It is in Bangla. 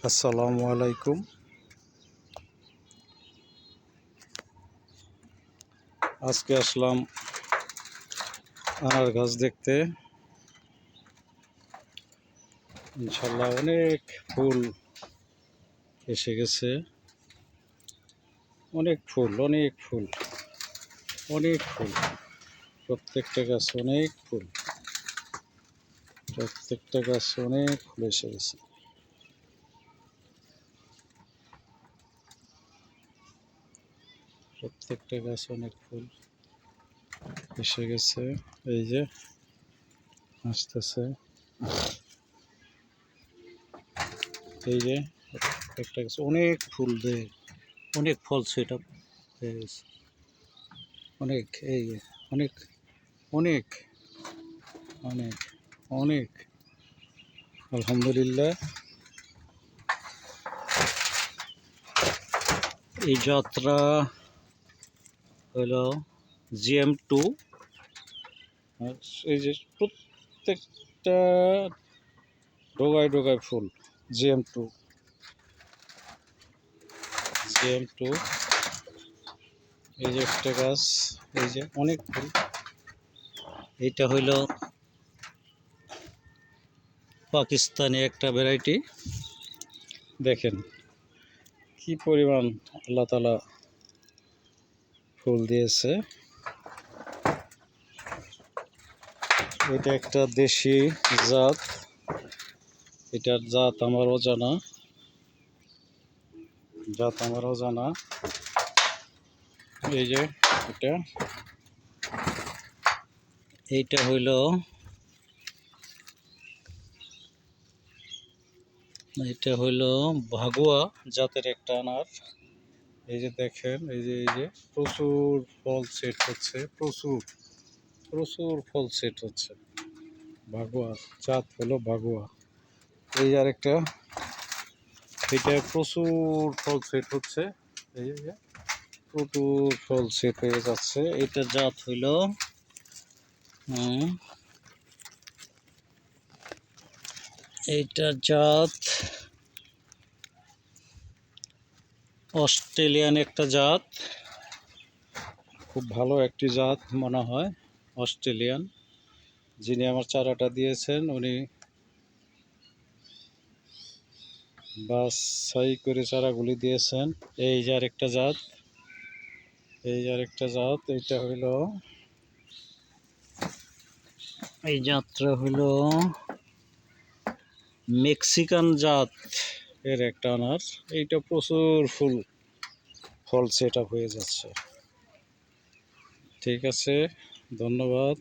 আসসালামু আলাইকুম। আজকে আসলাম আনার গাছ দেখতে। ইনশাল্লাহ অনেক ফুল এসে গেছে। অনেক ফুল অনেক ফুল অনেক ফুল। প্রত্যেকটা গাছ অনেক ফুল। প্রত্যেকটা গাছ অনেক ফুল এসে গেছে। প্রত্যেকটা গাছ অনেক ফুল এসে গেছে। এই যে আসতেছে, এই যে একটা গাছ অনেক ফুল দেয়, অনেক ফলছে। এটা হয়ে গেছে অনেক, এই যে অনেক অনেক অনেক অনেক। আলহামদুলিল্লাহ। এই যাত্রা হলো GM2। এই যে প্রত্যেকটা ডোগায় ডোগায় ফুল। GM2 GM2। এই যে একটা গাছ, এই যে অনেক ফুল। এইটা হইল পাকিস্তানি একটা ভ্যারাইটি। দেখেন কি পরিমাণ আল্লাহ তাআলা ফুল দিয়েছে। এটা একটা দেশি জাত। এটার জাত আমার অজানা, এই যে এইটা হইল ভাগুয়া জাতের একটা আনার। এই যে দেখেন, এই যে প্রচুর ফল সেট হচ্ছে, প্রচুর ফল সেট হচ্ছে। ভাগুয়া জাত হলো ভাগুয়া। এই আরেকটা, এটা প্রচুর ফল সেট হচ্ছে। এই যে প্রচুর ফল সেট হয়ে যাচ্ছে। এটার জাত হইল এইটার জাত অস্ট্রেলিয়ান একটা জাত। খুব ভালো একটি জাত মনে হয়, অস্ট্রেলিয়ান। যিনি আমার চারাটা দিয়েছেন উনি বাছাই করে চারাগুলি দিয়েছেন। এই যে আরেকটা জাত, এইটা হইল, এই জাতটা হইল মেক্সিকান জাত এর একটা আনার। এইটা প্রচুর ফল সেট আপ হয়ে যাচ্ছে। ঠিক আছে, ধন্যবাদ।